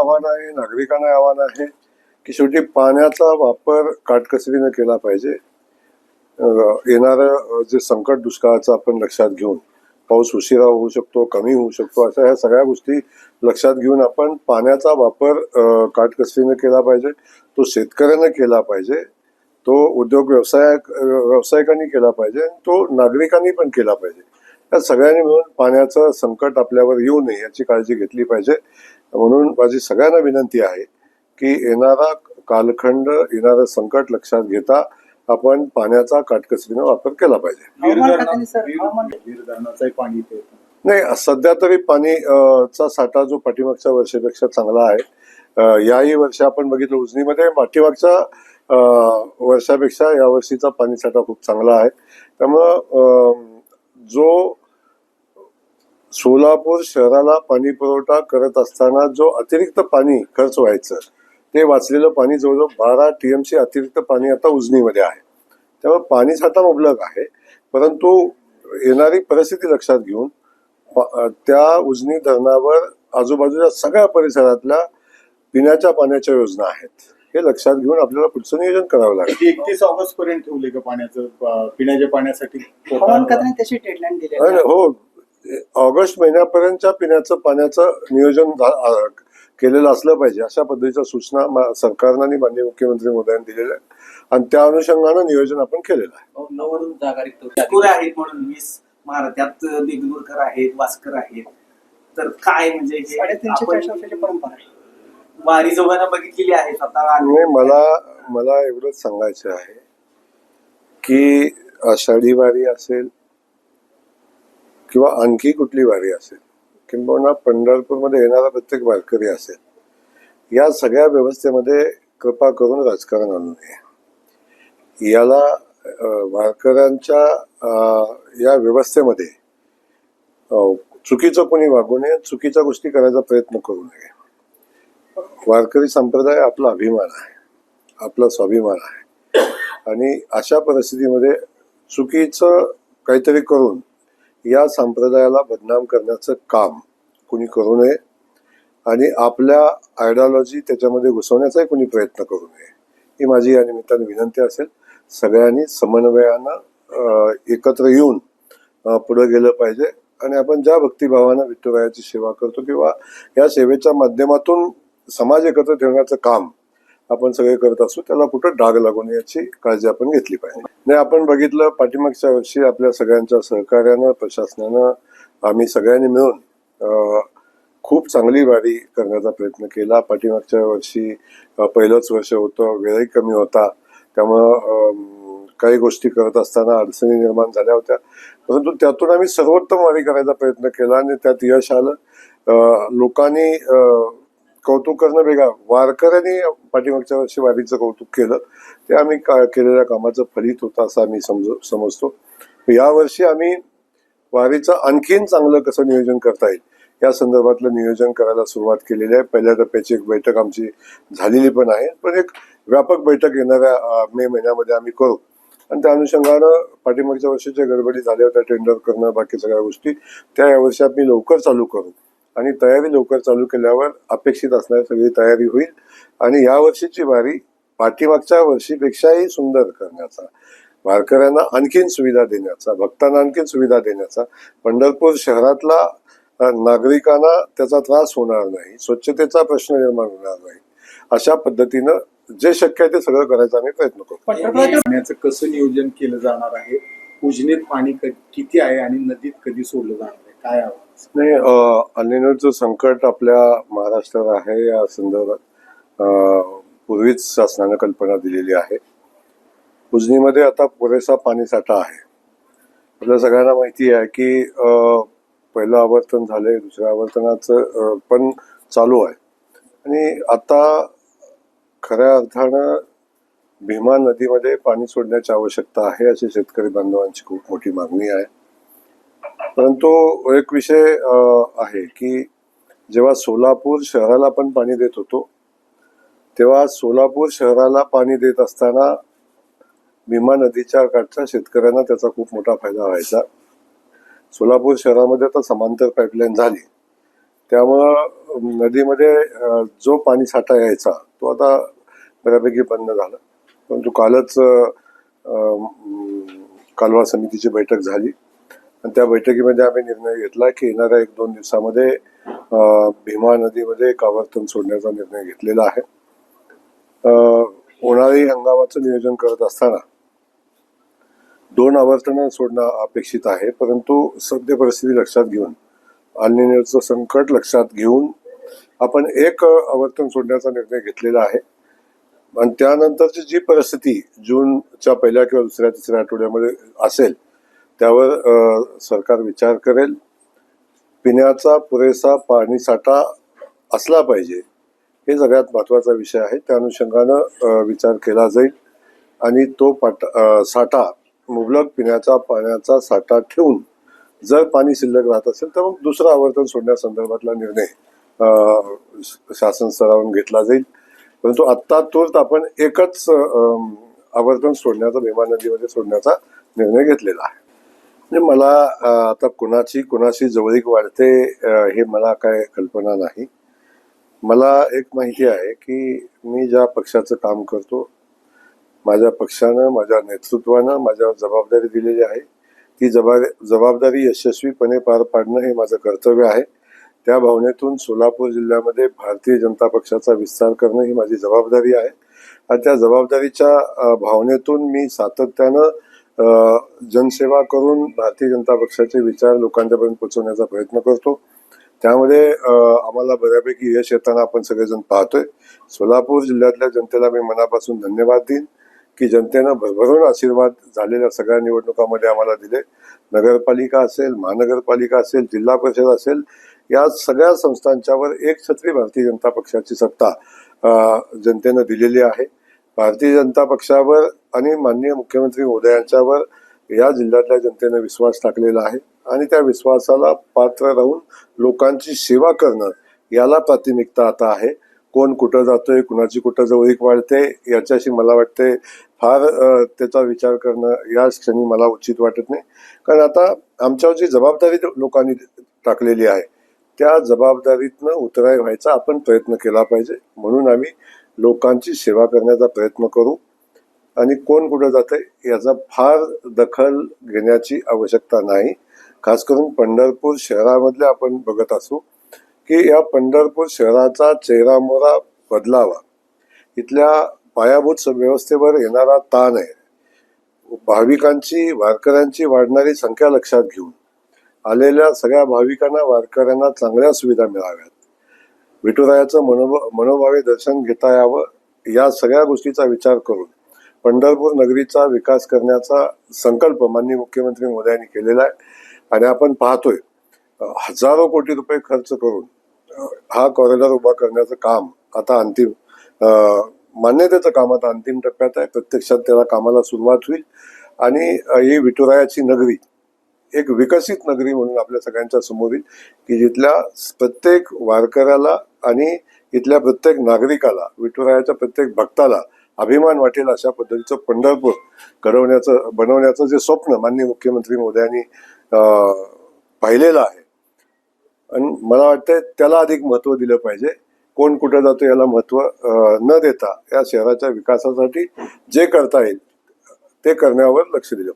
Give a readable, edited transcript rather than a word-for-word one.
आव्हान आहे, नागरिकांना आव्हान आहे की शेवटी पाण्याचा वापर काटकसरीने केला पाहिजे. येणारं जे संकट दुष्काळाचं आपण लक्षात घेऊन, पाऊस उशिरा होऊ शकतो, कमी होऊ शकतो, अशा ह्या सगळ्या गोष्टी लक्षात घेऊन आपण पाण्याचा वापर काटकसरीने केला पाहिजे. तो शेतकऱ्यांना केला पाहिजे, तो उद्योग व्यावसायिकांनी केला पाहिजे, आणि तो नागरिकांनी पण केला पाहिजे. या सगळ्यांनी मिळून पाण्याचं संकट आपल्यावर येऊ नये याची काळजी घेतली पाहिजे. म्हणून माझी सगळ्यांना विनंती आहे की येणारा कालखंड, येणारं संकट लक्षात घेता आपण पाण्याचा काटकसरीने वापर केला पाहिजे. नाही, सध्या तरी पाणीचा साठा जो पाठीमागच्या वर्षापेक्षा चांगला आहे. याही वर्षी आपण बघितलं उजनीमध्ये पाठीमागच्या वर्षापेक्षा या वर्षीचा पाणी साठा खूप चांगला आहे. त्यामुळं जो सोलापूर शहराला पाणी पुरवठा करत असताना जो अतिरिक्त पाणी खर्च व्हायचं, ते वाचलेलं पाणी जवळजवळ 12 TMC अतिरिक्त पाणी आता उजनीमध्ये आहे. त्यामुळे पाणी साठा मुबलक आहे, परंतु येणारी परिस्थिती लक्षात घेऊन त्या उजनी धरणावर आजूबाजूच्या सगळ्या परिसरातल्या पिण्याच्या पाण्याच्या योजना आहेत. हे लक्षात घेऊन आपल्याला पुढचं नियोजन करावं लागेल. 31 ऑगस्ट पर्यंत ठेवले का पाण्याचं, पिण्याच्या पाण्यासाठी त्याची डेडलाईन दिली? हो, ऑगस्ट महिन्यापर्यंतच्या पिण्याचं पाण्याचं नियोजन केलेलं असलं पाहिजे, अशा पद्धतीच्या सूचना सरकारनं आणि माननीय मुख्यमंत्री महोदयांनी दिलेल्या आहेत, आणि त्या अनुषंगानं नियोजन आपण केलेलं आहे. नवरून जागा आहेत म्हणून 20 त्यात देगलूरकर आहेत, वास्कर आहेत, तर काय म्हणजे 350 वर्षाची परंपरा आहे. वारी जोगांना बघितलेली आहे स्वतः. मला एवढंच सांगायचं आहे की आषाढी वारी असेल किंवा आणखी कुठली वारी असेल, किंबहुना पंढरपूरमध्ये येणारा प्रत्येक वारकरी असेल, या सगळ्या व्यवस्थेमध्ये कृपा करून राजकारण आणू नये. याला वारकऱ्यांच्या या व्यवस्थेमध्ये चुकीचं कोणी वागू नये, चुकीच्या गोष्टी करायचा प्रयत्न करू नये. वारकरी संप्रदाय आपला अभिमान आहे, आपला स्वाभिमान आहे, आणि अशा परिस्थितीमध्ये चुकीचं काहीतरी करून या संप्रदायाला बदनाम करण्याचं काम कुणी करू नये, आणि आपल्या आयडिओलॉजी त्याच्यामध्ये घुसवण्याचाही कुणी प्रयत्न करू नये, ही माझी या निमित्ताने विनंती असेल. सगळ्यांनी समन्वयानं एकत्र येऊन पुढे गेलं पाहिजे, आणि आपण ज्या भक्तिभावानं विठुरायाची सेवा करतो किंवा या सेवेच्या माध्यमातून समाज एकत्र ठेवण्याचं काम आपण सगळे करत असू, त्याला कुठं डाग लागू नये याची काळजी आपण घेतली पाहिजे. नाही, आपण बघितलं पाठीमागच्या वर्षी आपल्या सगळ्यांच्या सहकार्यानं, प्रशासनानं, आम्ही सगळ्यांनी मिळून खूप चांगली वारी करण्याचा प्रयत्न केला. पाठीमागच्या वर्षी पहिलंच वर्ष होतं, वेळही कमी होता, त्यामुळं काही गोष्टी करत असताना अडचणी निर्माण झाल्या होत्या, परंतु त्यातून आम्ही सर्वोत्तम वारी करायचा प्रयत्न केला आणि त्यात यश आलं. लोकांनी कौतुक करणं वेगळं, वारकऱ्यांनी पाठीमागच्या वर्षी वारीचं कौतुक केलं, ते आम्ही केलेल्या कामाचं फलित होतं असं आम्ही समजतो. यावर्षी आम्ही वारीचं आणखीन चांगलं कसं नियोजन करता येईल या संदर्भातलं नियोजन करायला सुरुवात केलेली आहे. पहिल्या टप्प्याची एक बैठक आमची झालेली पण आहे, पण एक व्यापक बैठक येणाऱ्या मे महिन्यामध्ये आम्ही करू, आणि त्या अनुषंगानं पाठीमागच्या वर्षीच्या गडबडी झाल्या होत्या, टेंडर करणं, बाकी सगळ्या गोष्टी, त्या यावर्षी आम्ही लवकर चालू करू, आणि तयारी लवकर चालू केल्यावर अपेक्षित असणारी सगळी तयारी होईल, आणि या वर्षीची वारी पाठीमागच्या वर्षीपेक्षाही सुंदर करण्याचा, वारकऱ्यांना आणखीन सुविधा देण्याचा, भक्तांना आणखीन सुविधा देण्याचा, पंढरपूर शहरातला नागरिकांना त्याचा त्रास होणार नाही, स्वच्छतेचा प्रश्न निर्माण होणार नाही, अशा पद्धतीनं जे शक्य आहे ते सगळं करायचा आम्ही प्रयत्न करू. पाण्याचं कसं नियोजन केलं जाणार आहे? उजनीत पाणी किती आहे आणि नदीत कधी सोडलं जाणार आहे, काय आव्हान? नाही, अनिलचं संकट आपल्या महाराष्ट्रात आहे, या संदर्भात पूर्वीच शासनानं कल्पना दिलेली आहे. उजनीमध्ये आता पुरेसा पाणीसाठा आहे. आपल्या सगळ्यांना माहिती आहे की पहिलं आवर्तन झालंय, दुसऱ्या आवर्तनाचं पण चालू आहे, आणि आता खऱ्या अर्थानं भीमा नदीमध्ये पाणी सोडण्याची आवश्यकता आहे अशी शेतकरी बांधवांची खूप मोठी मागणी आहे. परंतु एक विषय आहे की जेव्हा सोलापूर शहराला आपण पाणी देत होतो, तेव्हा सोलापूर शहराला पाणी देत असताना भीमा नदीच्या काठच्या शेतकऱ्यांना त्याचा खूप मोठा फायदा व्हायचा. सोलापूर शहरामध्ये आता समांतर पाईपलाईन झाली, त्यामुळं नदीमध्ये जो पाणी साठा यायचा तो आता बऱ्यापैकी बंद झाला. परंतु कालच कालवा समितीची बैठक झाली आणि त्या बैठकीमध्ये आम्ही निर्णय घेतला की येणाऱ्या 1-2 दिवसामध्ये भीमा नदीमध्ये एक आवर्तन सोडण्याचा निर्णय घेतलेला आहे. उन्हाळी हंगामाचं नियोजन करत असताना 2 आवर्तनं सोडणं अपेक्षित आहे. परंतु सद्य परिस्थिती लक्षात घेऊन, एल निनोचं संकट लक्षात घेऊन आपण 1 आवर्तन सोडण्याचा निर्णय घेतलेला आहे. आणि त्यानंतरची जी परिस्थिती जूनच्या पहिल्या किंवा दुसऱ्या तिसऱ्या आठवड्यामध्ये असेल त्यावर सरकार विचार करेल. पिण्याचा पुरेसा पाणी साठा असला पाहिजे हे सगळ्यात महत्त्वाचा विषय आहे. त्या अनुषंगानं विचार केला जाईल आणि तो साठा मुबलक पिण्याचा पाण्याचा साठा ठेवून जर पाणी शिल्लक राहत असेल तर मग दुसरं आवर्तन सोडण्यासंदर्भातला निर्णय शासन स्तरावरून घेतला जाईल. परंतु आत्ता तूर्त आपण एकच आवर्तन सोडण्याचा भीमा नदीमध्ये सोडण्याचा निर्णय घेतलेला आहे. म्हणजे मला आता कुणाशी जवळीक वाढते हे मला काय कल्पना नाही. मला एक माहिती आहे की मी ज्या पक्षाचं काम करतो, माझ्या पक्षानं, माझ्या नेतृत्वानं माझ्यावर जबाबदारी दिलेली आहे. ती जबाबदारी यशस्वीपणे पार पाडणं हे माझं कर्तव्य आहे. त्या भावनेतून सोलापूर जिल्ह्यामध्ये भारतीय जनता पक्षाचा विस्तार करणं ही माझी जबाबदारी आहे. आणि त्या जबाबदारीच्या भावनेतून मी सातत्यानं जनसेवा करून भारतीय जनता पक्षाचे विचार लोकांच्यापर्यंत पोहोचवण्याचा प्रयत्न करतो. त्यामध्ये आम्हाला बऱ्यापैकी यश येताना आपण सगळेजण पाहतोय. सोलापूर जिल्ह्यातल्या जनतेला मी मनापासून धन्यवाद देईन की जनतेनं भरभरून आशीर्वाद झालेल्या सगळ्या निवडणुकांमध्ये आम्हाला दिले. नगरपालिका असेल, महानगरपालिका असेल, जिल्हा परिषद असेल, या सगळ्या संस्थांच्यावर एक छत्री भारतीय जनता पक्षाची सत्ता जनतेनं दिलेली आहे. भारतीय जनता पक्षावर आणि माननीय मुख्यमंत्री महोदयांच्यावर या जिल्ह्यातल्या जनतेनं विश्वास टाकलेला आहे आणि त्या विश्वासाला पात्र राहून लोकांची सेवा करणं याला प्राथमिकता आता आहे. कोण कुठं जातोय, कुणाची कुठं जवळीक वाढते याच्याशी मला वाटते फार त्याचा विचार करणं या क्षणी मला उचित वाटत नाही. कारण आता आमच्यावर जी जबाबदारी लोकांनी टाकलेली आहे त्या जबाबदारीतनं उतराय व्हायचा आपण प्रयत्न केला पाहिजे. म्हणून आम्ही लोकांची सेवा करण्याचा प्रयत्न करू आणि कोण कुठं जातंय याचा फार दखल घेण्याची आवश्यकता नाही. खास करून पंढरपूर शहरामधले आपण बघत असू की या पंढरपूर शहराचा चेहरामोहरा बदलावा. इथल्या पायाभूत व्यवस्थेवर येणारा ताण आहे, भाविकांची वारकऱ्यांची वाढणारी संख्या लक्षात घेऊन आलेल्या सगळ्या भाविकांना वारकऱ्यांना चांगल्या सुविधा मिळाव्यात, विठुरायाचं मनोभावे दर्शन घेता यावं, या सगळ्या गोष्टीचा विचार करून पंढरपूर नगरीचा विकास करण्याचा संकल्प माननीय मुख्यमंत्री महोदयांनी केलेला आहे. आणि आपण पाहतोय हजारो कोटी रुपये खर्च करून हा कॉरिडॉर उभा करण्याचं काम आता अंतिम मान्यतेचं काम आता अंतिम टप्प्यात आहे. प्रत्यक्षात त्याला कामाला सुरुवात होईल आणि ही विठुरायाची नगरी एक विकसित नगरी म्हणून आपल्या सगळ्यांच्या समोर येईल की जिथल्या प्रत्येक वारकऱ्याला आणि इथल्या प्रत्येक नागरिकाला, विठुरायाच्या प्रत्येक भक्ताला अभिमान वाटेल अशा पद्धतीचं पंढरपूर बनवण्याचं जे स्वप्न माननीय मुख्यमंत्री महोदयांनी पाहिलेलं आहे. आणि मला वाटतं त्याला अधिक महत्त्व दिलं पाहिजे. कोण कुठं जातो याला महत्त्व न देता या शहराच्या विकासासाठी जे करता येईल ते करण्यावर लक्ष दिलं.